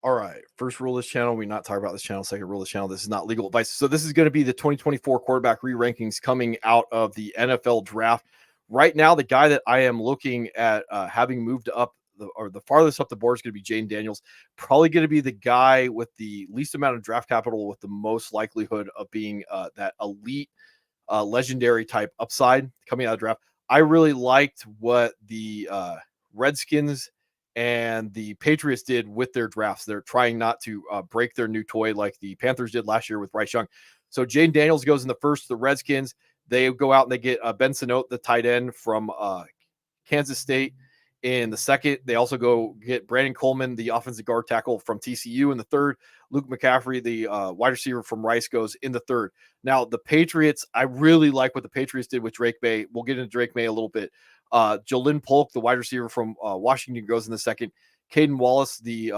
All right. First rule of this channel, we not talk about this channel. Second rule of this channel, this is not legal advice. So this is going to be the 2024 quarterback re-rankings coming out of the NFL draft. Right now, the guy that I am looking at having moved up the farthest up the board is going to be Jayden Daniels. Probably going to be the guy with the least amount of draft capital with the most likelihood of being that elite, legendary type upside coming out of the draft. I really liked what the Redskins and the Patriots did with their drafts. They're trying not to break their new toy like the Panthers did last year with Bryce Young. So Jayden Daniels goes in the first. The Redskins, they go out and they get Ben Sinote, the tight end from Kansas State. In the second, they also go get Brandon Coleman, the offensive guard tackle from TCU. In the third, Luke McCaffrey, the wide receiver from Rice, goes in the third. Now, the Patriots, I really like what the Patriots did with Drake May. We'll get into Drake May a little bit. Jolyn Polk, the wide receiver from Washington, goes in the second. Caden Wallace, the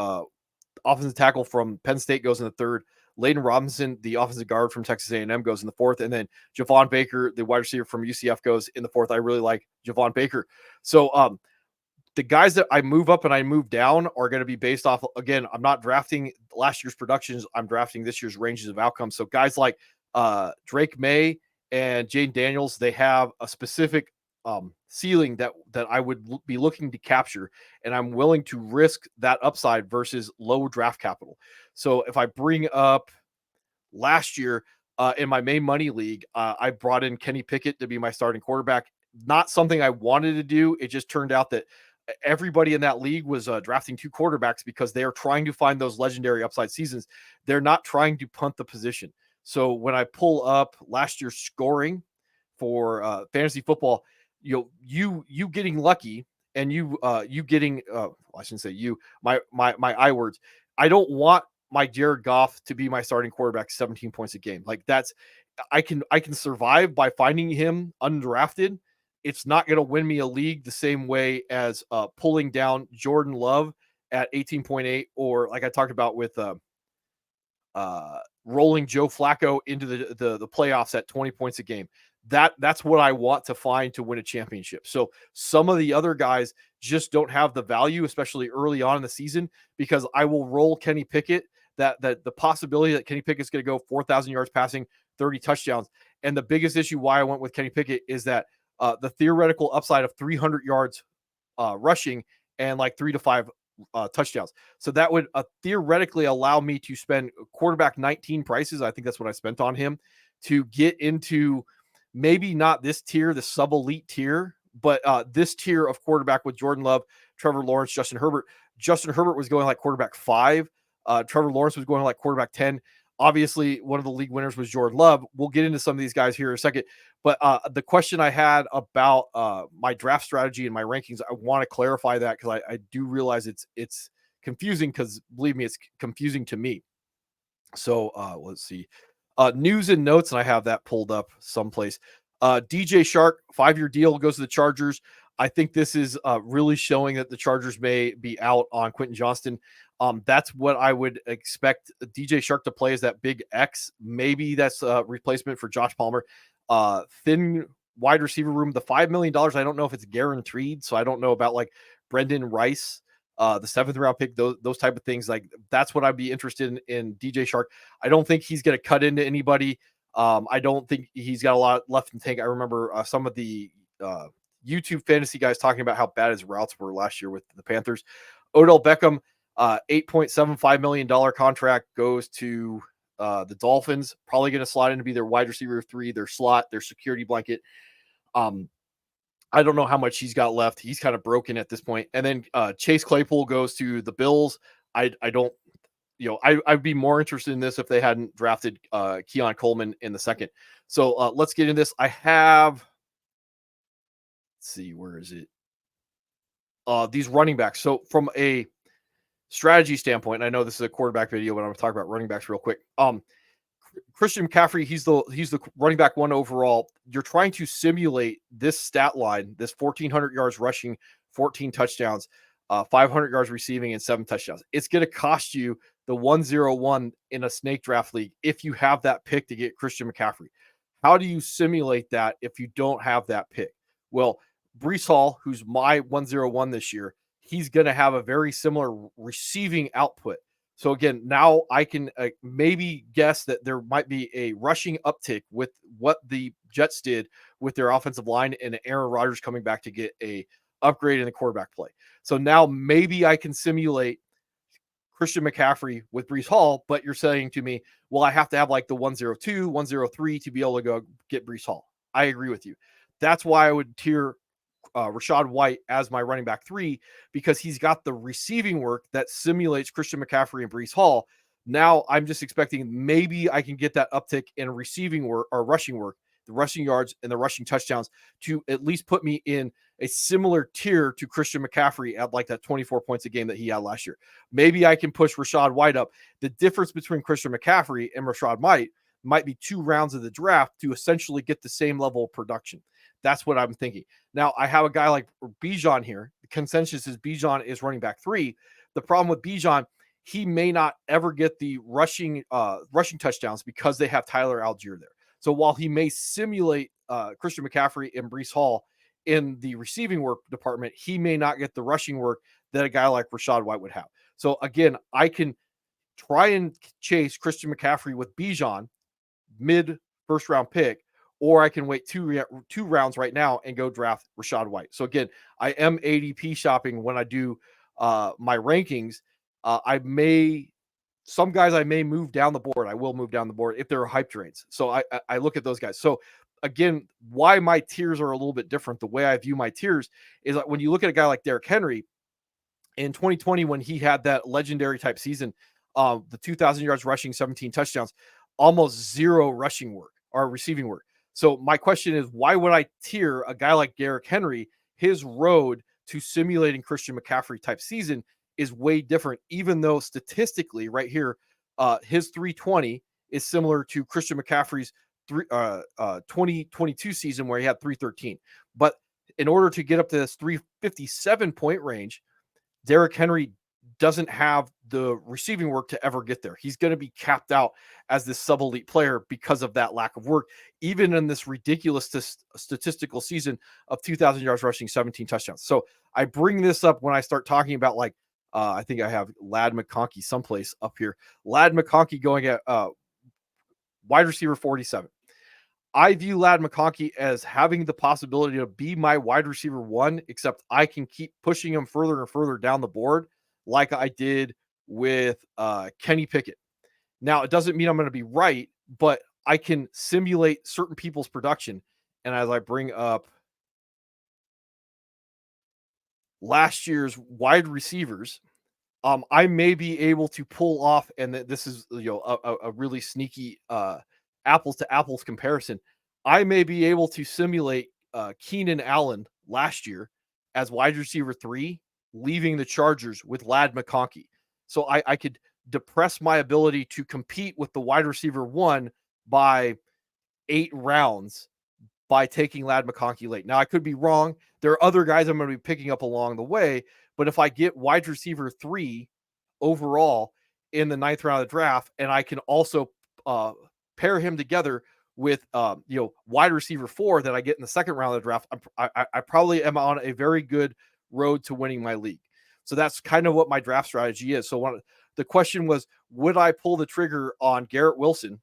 offensive tackle from Penn State, goes in the third. Layden Robinson, the offensive guard from Texas A&M, goes in the fourth. And then Javon Baker, the wide receiver from UCF, goes in the fourth. I really like Javon Baker. So the guys that I move up and I move down are going to be based off, again, I'm not drafting last year's productions. I'm drafting this year's ranges of outcomes. So guys like Drake May and Jayden Daniels, they have a specific ceiling that I would be looking to capture, and I'm willing to risk that upside versus low draft capital. So if I bring up last year in my main money league, I brought in Kenny Pickett to be my starting quarterback. Not something I wanted to do. It just turned out that everybody in that league was drafting two quarterbacks because they are trying to find those legendary upside seasons. They're not trying to punt the position. So when I pull up last year's scoring for fantasy football, you getting lucky and you getting I shouldn't say you, my I words. I don't want my Jared Goff to be my starting quarterback 17 points a game. Like that's I can survive by finding him undrafted. It's not going to win me a league the same way as pulling down Jordan Love at 18.8, or like I talked about with rolling Joe Flacco into the playoffs at 20 points a game. That's what I want to find to win a championship. So some of the other guys just don't have the value, especially early on in the season, because I will roll Kenny Pickett. That the possibility that Kenny Pickett's going to go 4,000 yards passing, 30 touchdowns. And the biggest issue why I went with Kenny Pickett is that the theoretical upside of 300 yards rushing and like 3 to 5 touchdowns. So that would theoretically allow me to spend quarterback 19 prices. I think that's what I spent on him to get into maybe not this tier, the sub elite tier, but this tier of quarterback with Jordan Love, Trevor Lawrence, Justin Herbert. Justin Herbert was going like quarterback 5. Trevor Lawrence was going like quarterback 10. Obviously, one of the league winners was Jordan Love. We'll get into some of these guys here in a second. But the question I had about my draft strategy and my rankings, I want to clarify that because I do realize it's confusing because, believe me, it's confusing to me. So let's see. News and notes, and I have that pulled up someplace. DJ Shark, 5-year deal, goes to the Chargers. I think this is really showing that the Chargers may be out on Quentin Johnston. That's what I would expect DJ Shark to play as that big X. Maybe that's a replacement for Josh Palmer. Thin wide receiver room. The $5 million, I don't know if it's guaranteed. So I don't know about like Brendan Rice, the 7th round pick, those type of things. Like that's what I'd be interested in DJ Shark. I don't think he's going to cut into anybody. I don't think he's got a lot left in the tank. I remember some of the YouTube fantasy guys talking about how bad his routes were last year with the Panthers. Odell Beckham, $8.75 million contract goes to the Dolphins. Probably going to slide in to be their wide receiver 3, their slot, their security blanket. I don't know how much he's got left. He's kind of broken at this point. And then Chase Claypool goes to the Bills. I don't, I'd be more interested in this if they hadn't drafted Keon Coleman in the second. So let's get into this. I have, let's see, where is it? These running backs. So from a strategy standpoint, I know this is a quarterback video, but I'm going to talk about running backs real quick. Christian McCaffrey, he's the running back 1 overall. You're trying to simulate this stat line, this 1,400 yards rushing, 14 touchdowns, 500 yards receiving, and 7 touchdowns. It's going to cost you the 101 in a snake draft league if you have that pick to get Christian McCaffrey. How do you simulate that if you don't have that pick? Well, Breece Hall, who's my 101 this year, he's going to have a very similar receiving output. So again, now I can maybe guess that there might be a rushing uptick with what the Jets did with their offensive line and Aaron Rodgers coming back to get a upgrade in the quarterback play. So now maybe I can simulate Christian McCaffrey with Breece Hall, but you're saying to me, well, I have to have like the 102, 103 to be able to go get Breece Hall. I agree with you. That's why I would tier Rachaad White as my running back 3, because he's got the receiving work that simulates Christian McCaffrey and Breece Hall. Now I'm just expecting maybe I can get that uptick in receiving work or rushing work, the rushing yards and the rushing touchdowns, to at least put me in a similar tier to Christian McCaffrey at like that 24 points a game that he had last year. Maybe I can push Rachaad White up. The difference between Christian McCaffrey and Rachaad White might be 2 rounds of the draft to essentially get the same level of production. That's what I'm thinking. Now, I have a guy like Bijan here. The consensus is Bijan is running back 3. The problem with Bijan, he may not ever get the rushing touchdowns because they have Tyler Algier there. So while he may simulate Christian McCaffrey and Breece Hall in the receiving work department, he may not get the rushing work that a guy like Rachaad White would have. So again, I can try and chase Christian McCaffrey with Bijan mid first round pick, or I can wait two rounds right now and go draft Rachaad White. So again, I am ADP shopping when I do my rankings. Some guys I may move down the board. I will move down the board if they're hype trades. So I look at those guys. So again, why my tiers are a little bit different. The way I view my tiers is that when you look at a guy like Derrick Henry in 2020, when he had that legendary type season, the 2,000 yards rushing, 17 touchdowns, almost zero rushing work or receiving work. So my question is, why would I tier a guy like Derrick Henry? His road to simulating Christian McCaffrey type season is way different, even though statistically right here, his 320 is similar to Christian McCaffrey's 2022 season where he had 313. But in order to get up to this 357 point range, Derrick Henry doesn't have the receiving work to ever get there. He's going to be capped out as this sub-elite player because of that lack of work, even in this ridiculous statistical season of 2,000 yards rushing, 17 touchdowns. So I bring this up when I start talking about like, I think I have Ladd McConkey someplace up here. Ladd McConkey going at wide receiver 47. I view Ladd McConkey as having the possibility to be my wide receiver 1, except I can keep pushing him further and further down the board like I did with Kenny Pickett. Now, it doesn't mean I'm going to be right, but I can simulate certain people's production. And as I bring up last year's wide receivers, I may be able to pull off, and this is a really sneaky apples to apples comparison. I may be able to simulate Keenan Allen last year as wide receiver 3, leaving the Chargers with Ladd McConkey. So I could depress my ability to compete with the wide receiver 1 by 8 rounds by taking Ladd McConkey late. Now, I could be wrong. There are other guys I'm going to be picking up along the way, but if I get wide receiver 3 overall in the 9th round of the draft, and I can also pair him together with wide receiver 4 that I get in the 2nd round of the draft, I probably am on a very good road to winning my league. So that's kind of what my draft strategy is. So the question was, would I pull the trigger on Garrett Wilson?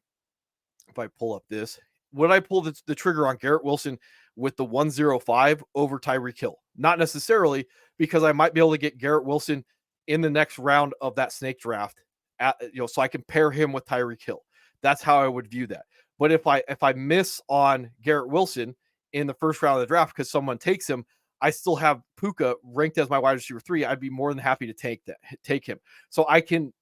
If I pull up this, would I pull the trigger on Garrett Wilson with the 105 over Tyreek Hill? Not necessarily, because I might be able to get Garrett Wilson in the next round of that snake draft, so I can pair him with Tyreek Hill. That's how I would view that. But if I miss on Garrett Wilson in the 1st round of the draft because someone takes him, I still have Puka ranked as my wide receiver 3. I'd be more than happy to take him. So I can,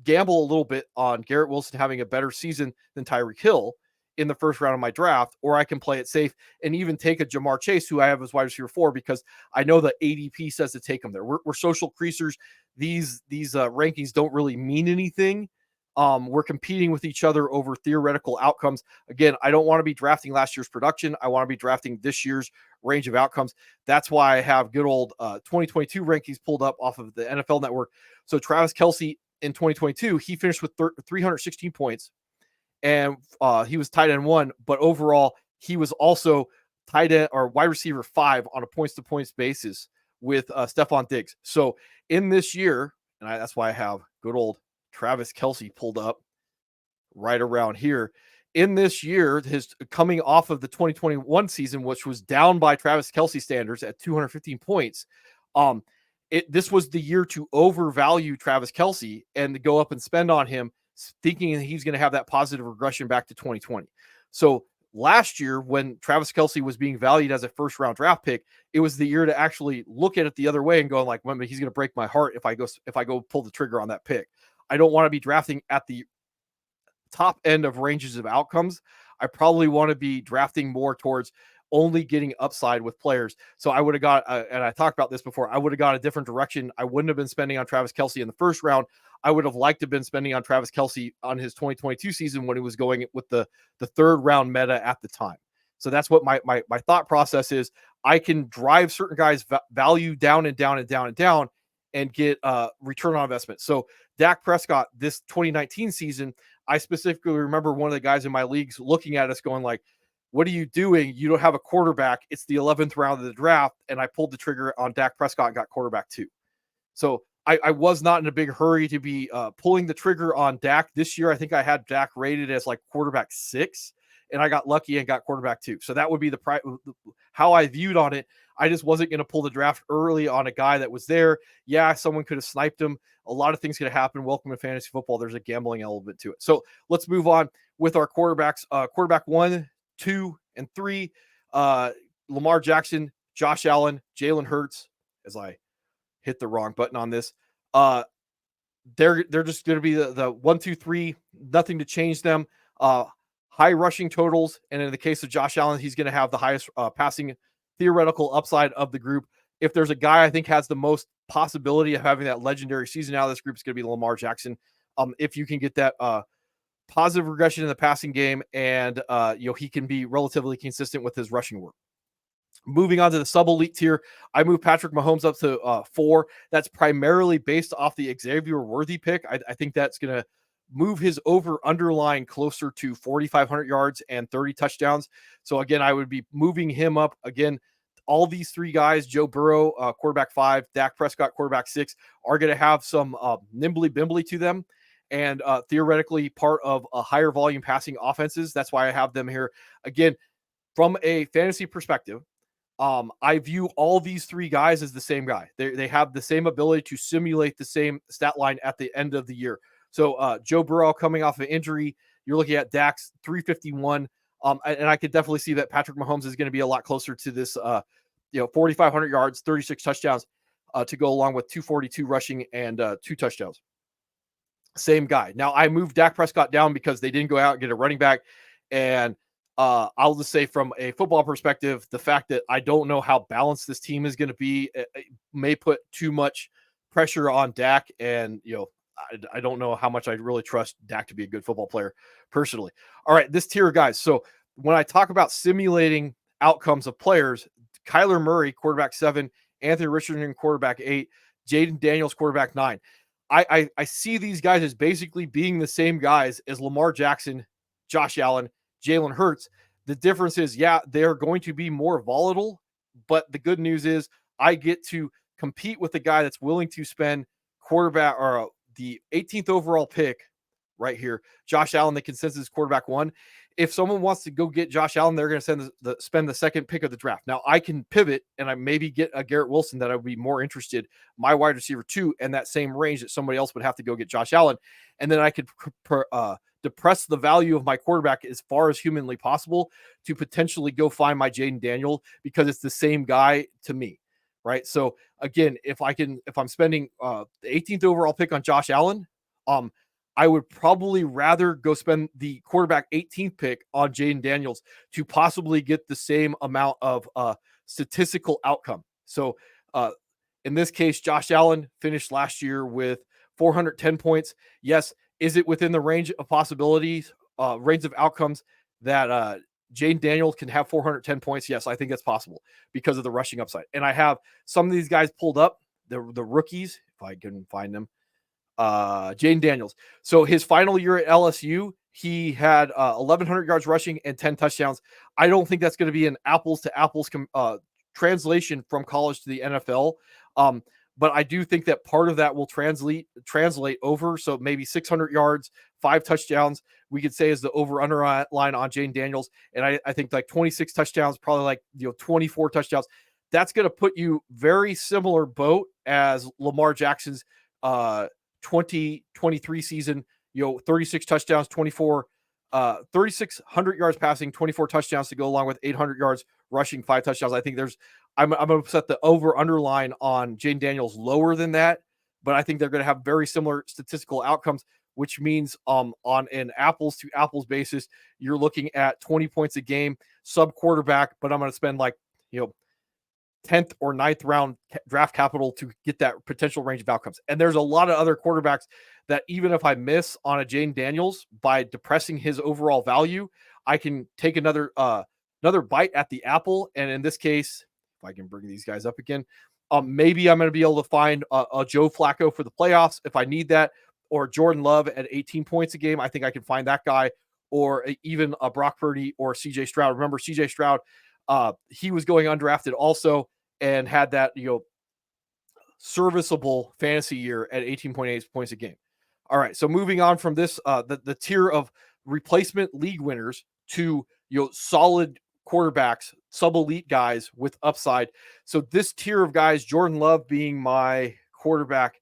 gamble a little bit on Garrett Wilson having a better season than Tyreek Hill in the 1st round of my draft, or I can play it safe and even take a Jamar Chase, who I have as wide receiver 4, because I know the ADP says to take him there. We're social creasers. These rankings don't really mean anything. We're competing with each other over theoretical outcomes. Again, I don't want to be drafting last year's production. I want to be drafting this year's range of outcomes. That's why I have good old 2022 rankings pulled up off of the NFL Network. So Travis Kelce in 2022, he finished with 316 points, and he was tight end 1, but overall he was also tight end or wide receiver 5 on a points to points basis with Stephon Diggs. So in this year, and that's why I have good old Travis Kelce pulled up right around here. In this year, his coming off of the 2021 season, which was down by Travis Kelce standards at 215 points, um, this was the year to overvalue Travis Kelce and to go up and spend on him, thinking he's going to have that positive regression back to 2020. So last year, when Travis Kelce was being valued as a first round draft pick, it was the year to actually look at it the other way and go like, well, he's going to break my heart if I go pull the trigger on that pick. I don't want to be drafting at the top end of ranges of outcomes. I probably want to be drafting more towards only getting upside with players. So I would have got, and I talked about this before, I would have gone a different direction. I wouldn't have been spending on Travis Kelce in the first round. I would have liked to have been spending on Travis Kelce on his 2022 season when he was going with the third round meta at the time. So that's what my thought process is. I can drive certain guys' value down and down and down and down and get return on investment. So Dak Prescott, this 2019 season, I specifically remember one of the guys in my leagues looking at us going like, what are you doing? You don't have a quarterback. It's the 11th round of the draft. And I pulled the trigger on Dak Prescott and got quarterback 2. So I was not in a big hurry to be pulling the trigger on Dak this year. I think I had Dak rated as like quarterback 6, and I got lucky and got quarterback 2. So that would be how I viewed on it. I just wasn't going to pull the draft early on a guy that was there. Yeah, someone could have sniped him. A lot of things could have happened. Welcome to fantasy football. There's a gambling element to it. So let's move on with our quarterbacks. Quarterback 1, 2, and 3. Lamar Jackson, Josh Allen, Jalen Hurts, as I hit the wrong button on this. They're just going to be the 1, 2, 3, nothing to change them. High rushing totals. And in the case of Josh Allen, he's going to have the highest passing theoretical upside of the group. If there's a guy I think has the most possibility of having that legendary season out of this group, it's going to be Lamar Jackson. If you can get that positive regression in the passing game and he can be relatively consistent with his rushing work. Moving on to the sub-elite tier, I moved Patrick Mahomes up to 4. That's primarily based off the Xavier Worthy pick. I think that's going to move his over-under line closer to 4,500 yards and 30 touchdowns. So, again, I would be moving him up. Again, all these 3 guys, Joe Burrow, quarterback 5, Dak Prescott, quarterback 6, are going to have some nimbly-bimbly to them and theoretically part of a higher volume passing offenses. That's why I have them here. Again, from a fantasy perspective, I view all these 3 guys as the same guy. They have the same ability to simulate the same stat line at the end of the year. So Joe Burrow coming off of an injury, you're looking at Dak's 351. And I could definitely see that Patrick Mahomes is going to be a lot closer to this, 4,500 yards, 36 touchdowns to go along with 242 rushing and 2 touchdowns. Same guy. Now I moved Dak Prescott down because they didn't go out and get a running back. And I'll just say from a football perspective, the fact that I don't know how balanced this team is going to be it may put too much pressure on Dak. And, I don't know how much I really trust Dak to be a good football player personally. All right, this tier, guys. So when I talk about simulating outcomes of players, Kyler Murray, quarterback 7, Anthony Richardson, quarterback 8, Jayden Daniels, quarterback 9. I see these guys as basically being the same guys as Lamar Jackson, Josh Allen, Jalen Hurts. The difference is, they're going to be more volatile, but the good news is I get to compete with the guy that's willing to spend quarterback or the 18th overall pick right here, Josh Allen, the consensus quarterback 1. If someone wants to go get Josh Allen, they're going to spend the second pick of the draft. Now I can pivot and I maybe get a Garrett Wilson that I would be more interested, my wide receiver 2, and that same range that somebody else would have to go get Josh Allen. And then I could depress the value of my quarterback as far as humanly possible to potentially go find my Jayden Daniels because it's the same guy to me. Right. So again, if I'm spending the 18th overall pick on Josh Allen, I would probably rather go spend the quarterback 18th pick on Jayden Daniels to possibly get the same amount of statistical outcome. So in this case, Josh Allen finished last year with 410 points. Yes. Is it within the range of possibilities, range of outcomes that Jayden Daniels can have 410 points? Yes, I think that's possible because of the rushing upside. And I have some of these guys pulled up, the rookies, if I can find them. Jayden Daniels. So his final year at LSU, he had 1,100 yards rushing and 10 touchdowns. I don't think that's going to be an apples to apples translation from college to the NFL. but I do think that part of that will translate over. So maybe 600 yards, 5 touchdowns, we could say is the over under line on Jayden Daniels. And I think like 26 touchdowns, probably like 24 touchdowns. That's going to put you very similar boat as Lamar Jackson's 2023 season. 36 touchdowns, 3,600 yards passing, 24 touchdowns to go along with 800 yards rushing, 5 touchdowns. I think I'm going to set the over underline on Jayden Daniels lower than that, but I think they're going to have very similar statistical outcomes, which means on an apples to apples basis, you're looking at 20 points a game, sub quarterback, but I'm going to spend like, 10th or 9th round draft capital to get that potential range of outcomes. And there's a lot of other quarterbacks that even if I miss on a Jayden Daniels by depressing his overall value, I can take another bite at the apple. And in this case, if I can bring these guys up again, maybe I'm going to be able to find a Joe Flacco for the playoffs if I need that, or Jordan Love at 18 points a game. I think I can find that guy, or even a Brock Purdy or CJ Stroud. Remember CJ Stroud, he was going undrafted also and had that, serviceable fantasy year at 18.8 points a game. All right. So moving on from this, the tier of replacement league winners to, solid quarterbacks, sub elite guys with upside. So this tier of guys, Jordan Love being my quarterback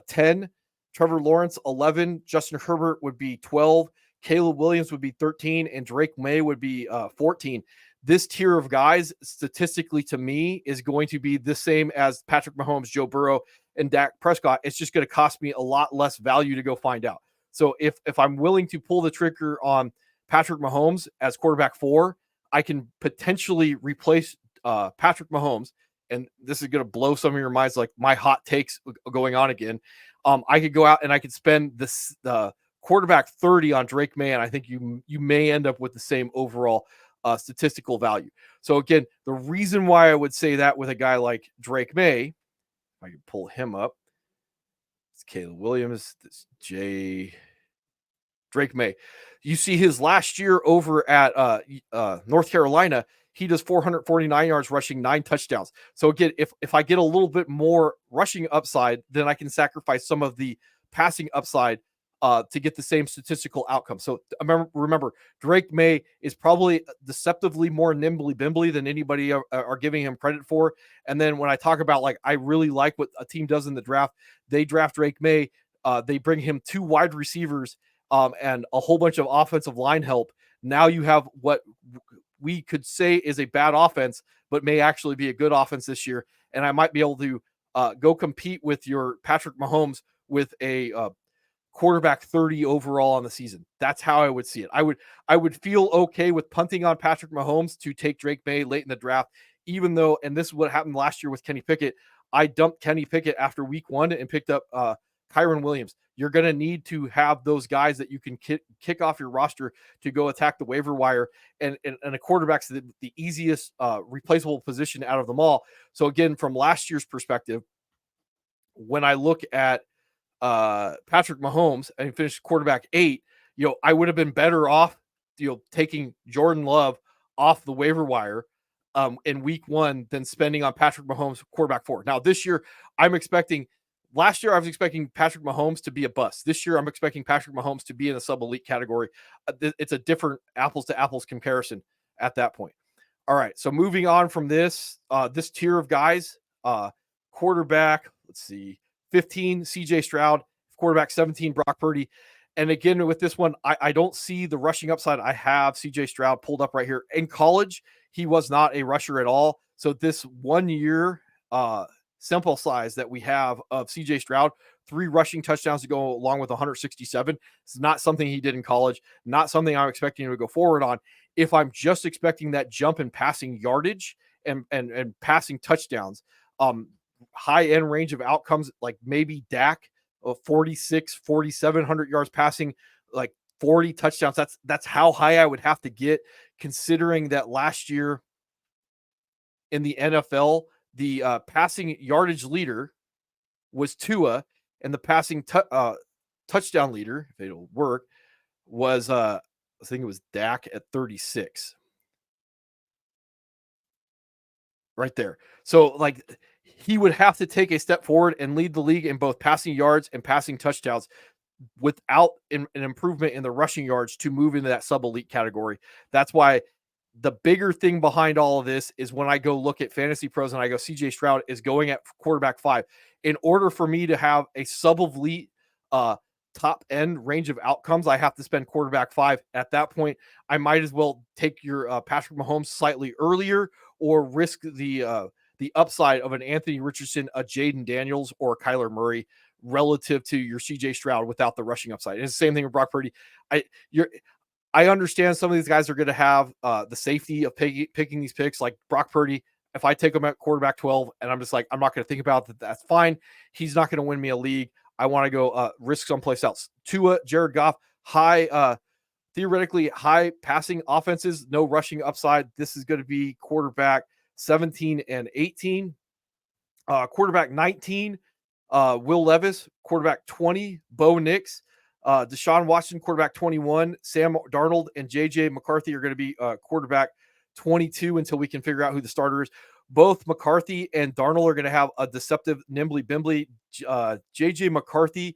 10, Trevor Lawrence 11, Justin Herbert would be 12, Caleb Williams would be 13, and Drake May would be 14. This tier of guys, statistically to me, is going to be the same as Patrick Mahomes, Joe Burrow, and Dak Prescott. It's just going to cost me a lot less value to go find out. So if I'm willing to pull the trigger on Patrick Mahomes as quarterback 4, I can potentially replace Patrick Mahomes. And this is going to blow some of your minds, like my hot takes going on again. I could go out and I could spend the quarterback 30 on Drake May, and I think you may end up with the same overall statistical value. So again, the reason why I would say that with a guy like Drake May, if I can pull him up, it's Caleb Williams, this Drake May. You see his last year over at North Carolina, he does 449 yards rushing, 9 touchdowns. So again, if I get a little bit more rushing upside, then I can sacrifice some of the passing upside to get the same statistical outcome. So remember, Drake May is probably deceptively more nimbly bimbly than anybody are giving him credit for. And then when I talk about, like, I really like what a team does in the draft, they draft Drake May. They bring him 2 wide receivers and a whole bunch of offensive line help. Now you have what we could say is a bad offense, but may actually be a good offense this year. And I might be able to go compete with your Patrick Mahomes with a quarterback 30 overall on the season. That's how I would see it. I would feel okay with punting on Patrick Mahomes to take Drake May late in the draft, even though, and this is what happened last year with Kenny Pickett. I dumped Kenny Pickett after week 1 and picked up Kyron Williams. You're going to need to have those guys that you can kick off your roster to go attack the waiver wire, and a quarterback's the easiest replaceable position out of them all. So again, from last year's perspective, when I look at Patrick Mahomes and finished quarterback 8, I would have been better off, taking Jordan Love off the waiver wire in week 1 than spending on Patrick Mahomes quarterback 4. Now this year, last year I was expecting Patrick Mahomes to be a bust. This year I'm expecting Patrick Mahomes to be in a sub elite category. It's a different apples to apples comparison at that point. All right. So moving on from this tier of guys, quarterback, let's see, 15, CJ Stroud, quarterback 17, Brock Purdy. And again, with this one, I don't see the rushing upside. I have CJ Stroud pulled up right here. In college, he was not a rusher at all. So this 1 year sample size that we have of CJ Stroud, 3 rushing touchdowns to go along with 167. It's not something he did in college, not something I'm expecting him to go forward on. If I'm just expecting that jump in passing yardage and passing touchdowns, high end range of outcomes, like maybe Dak, 4,700 yards passing, like 40 touchdowns. That's how high I would have to get, considering that last year in the NFL, the passing yardage leader was Tua, and the passing touchdown leader, if it'll work, was I think it was Dak at 36. Right there. So like he would have to take a step forward and lead the league in both passing yards and passing touchdowns without an improvement in the rushing yards to move into that sub elite category. That's why the bigger thing behind all of this is when I go look at Fantasy Pros and I go, CJ Stroud is going at quarterback 5. In order for me to have a sub elite top end range of outcomes, I have to spend quarterback 5. At that point, I might as well take your Patrick Mahomes slightly earlier, or risk the upside of an Anthony Richardson, a Jayden Daniels, or a Kyler Murray relative to your CJ Stroud without the rushing upside. And it's the same thing with Brock Purdy. I understand some of these guys are going to have the safety of picking these picks, like Brock Purdy. If I take him at quarterback 12 and I'm just like, I'm not going to think about that, that's fine. He's not going to win me a league. I want to go risk someplace else. Tua, Jared Goff, theoretically high passing offenses, no rushing upside. This is going to be quarterback 17 and 18. Quarterback 19, Will Levis. Quarterback 20, Bo Nix. Deshaun Watson, quarterback 21. Sam Darnold and JJ McCarthy are going to be quarterback 22 until we can figure out who the starter is. Both McCarthy and Darnold are going to have a deceptive nimbly bimbly. JJ McCarthy,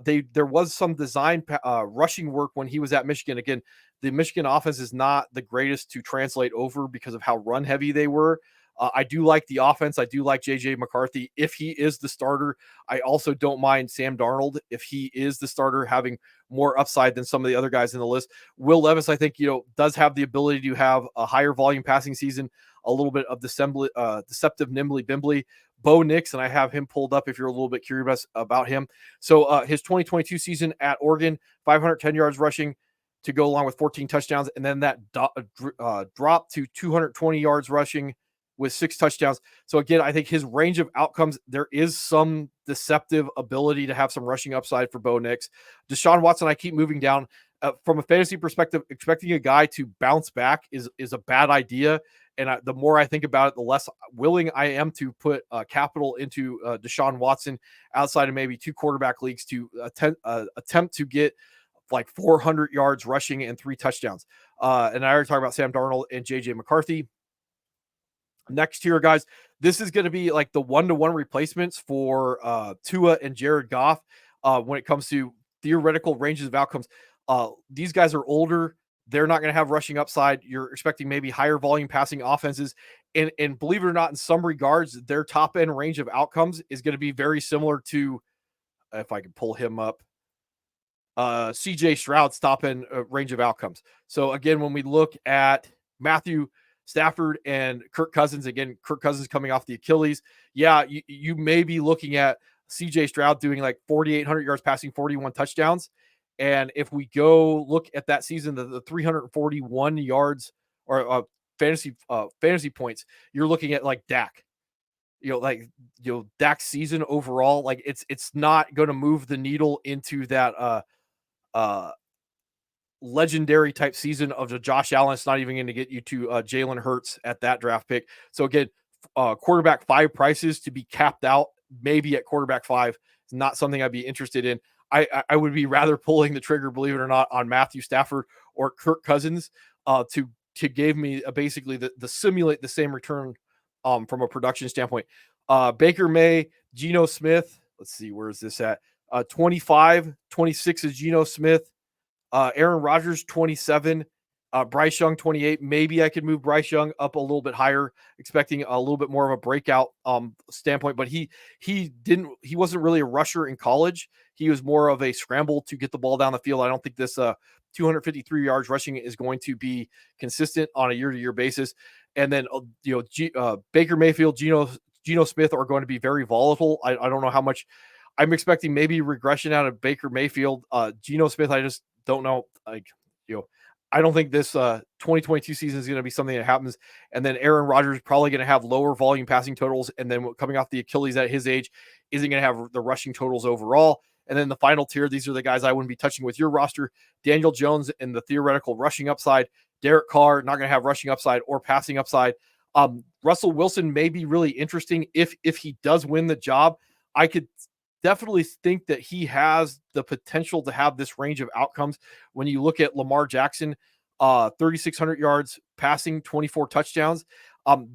there was some design rushing work when he was at Michigan. Again, the Michigan offense is not the greatest to translate over because of how run heavy they were. I do like the offense. I do like JJ McCarthy. If he is the starter, I also don't mind Sam Darnold. If he is the starter, having more upside than some of the other guys in the list. Will Levis, I think, does have the ability to have a higher volume passing season, a little bit of deceptive nimbly bimbly. Bo Nix, and I have him pulled up if you're a little bit curious about him. So his 2022 season at Oregon, 510 yards rushing to go along with 14 touchdowns, and then that drop to 220 yards rushing with 6 touchdowns. So again, I think his range of outcomes, there is some deceptive ability to have some rushing upside for Bo Nix. Deshaun Watson, I keep moving down. From a fantasy perspective, expecting a guy to bounce back is a bad idea. And the more I think about it, the less willing I am to put capital into Deshaun Watson outside of maybe 2 quarterback leagues to attempt to get like 400 yards rushing and 3 touchdowns. And I already talked about Sam Darnold and JJ McCarthy. Next tier, guys, this is going to be like the 1-to-1 replacements for Tua and Jared Goff when it comes to theoretical ranges of outcomes. These guys are older. They're not going to have rushing upside. You're expecting maybe higher volume passing offenses. And believe it or not, in some regards, their top end range of outcomes is going to be very similar to, if I can pull him up, CJ Stroud's top end range of outcomes. So again, when we look at Matthew Stafford and Kirk Cousins, again, Kirk Cousins coming off the Achilles. Yeah, you may be looking at CJ Stroud doing like 4,800 yards passing, 41 touchdowns. And if we go look at that season, the 341 yards or fantasy points, you're looking at like Dak. Dak's season overall, like it's not going to move the needle into that legendary type season of the Josh Allen. It's not even going to get you to Jalen Hurts at that draft pick. So again, quarterback 5 prices to be capped out, maybe at quarterback 5 is not something I'd be interested in. I would be rather pulling the trigger, believe it or not, on Matthew Stafford or Kirk Cousins to give me basically the simulate the same return from a production standpoint. Baker May, Geno Smith. Let's see, where is this at? 25, 26 is Geno Smith. Aaron Rodgers, 27. Bryce Young, 28. Maybe I could move Bryce Young up a little bit higher, expecting a little bit more of a breakout standpoint. But he wasn't really a rusher in college. He was more of a scramble to get the ball down the field. I don't think this 253 yards rushing is going to be consistent on a year-to-year basis. And then Baker Mayfield, Geno Smith are going to be very volatile. I don't know how much. I'm expecting maybe regression out of Baker Mayfield. Geno Smith, I just don't know. I don't think this 2022 season is going to be something that happens. And then Aaron Rodgers is probably going to have lower volume passing totals. And then coming off the Achilles at his age, isn't going to have the rushing totals overall. And then the final tier, these are the guys I wouldn't be touching with your roster. Daniel Jones and the theoretical rushing upside. Derek Carr, not going to have rushing upside or passing upside. Russell Wilson may be really interesting if he does win the job. I could definitely think that he has the potential to have this range of outcomes. When you look at Lamar Jackson, 3,600 yards passing, 24 touchdowns.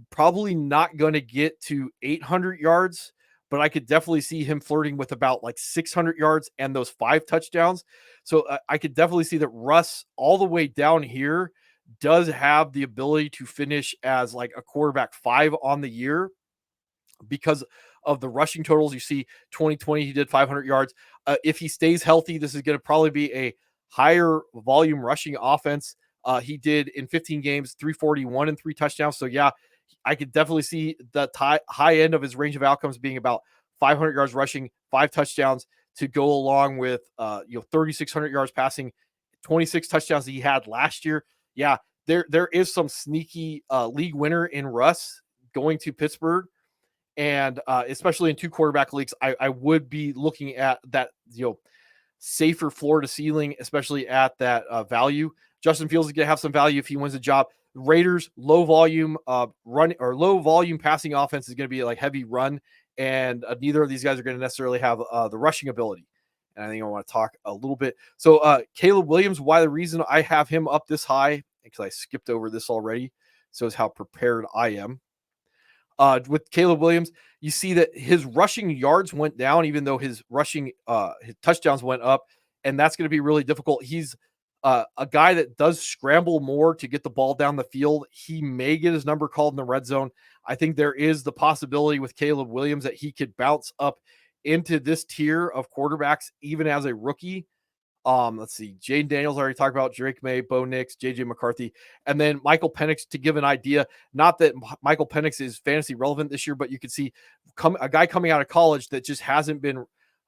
Probably not going to get to 800 yards, but I could definitely see him flirting with about like 600 yards and those 5 touchdowns. So I could definitely see that Russ, all the way down here, does have the ability to finish as like a quarterback 5 on the year because of the rushing totals. You see 2020, he did 500 yards. If he stays healthy, this is going to probably be a higher volume rushing offense. He did in 15 games, 341 and 3 touchdowns. So yeah, I could definitely see the high end of his range of outcomes being about 500 yards rushing, 5 touchdowns to go along with 3,600 yards passing, 26 touchdowns that he had last year. Yeah, there is some sneaky league winner in Russ going to Pittsburgh, and especially in 2 quarterback leagues, I would be looking at that, safer floor to ceiling, especially at that value. Justin Fields is going to have some value if he wins the job. Raiders low volume run or low volume passing offense is going to be like heavy run, and neither of these guys are going to necessarily have the rushing ability. And I think I want to talk a little bit. So Caleb Williams, why the reason I have him up this high, because I skipped over this already, so is how prepared I am. With Caleb Williams, you see that his rushing yards went down, even though his rushing his touchdowns went up, and that's going to be really difficult. He's a guy that does scramble more to get the ball down the field. He may get his number called in the red zone. I think there is the possibility with Caleb Williams that he could bounce up into this tier of quarterbacks, even as a rookie. Let's see. Jayden Daniels already talked about, Drake May, Bo Nix, JJ McCarthy, and then Michael Penix, to give an idea. Not that Michael Penix is fantasy relevant this year, but you could see a guy coming out of college that just hasn't been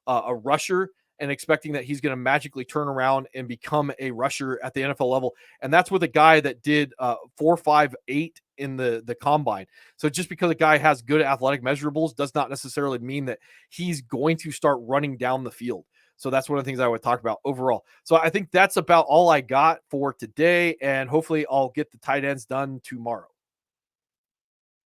a rusher and expecting that he's going to magically turn around and become a rusher at the NFL level. And that's with a guy that did 4.58 in the combine. So just because a guy has good athletic measurables does not necessarily mean that he's going to start running down the field. So that's one of the things I would talk about overall. So I think that's about all I got for today. And hopefully I'll get the tight ends done tomorrow.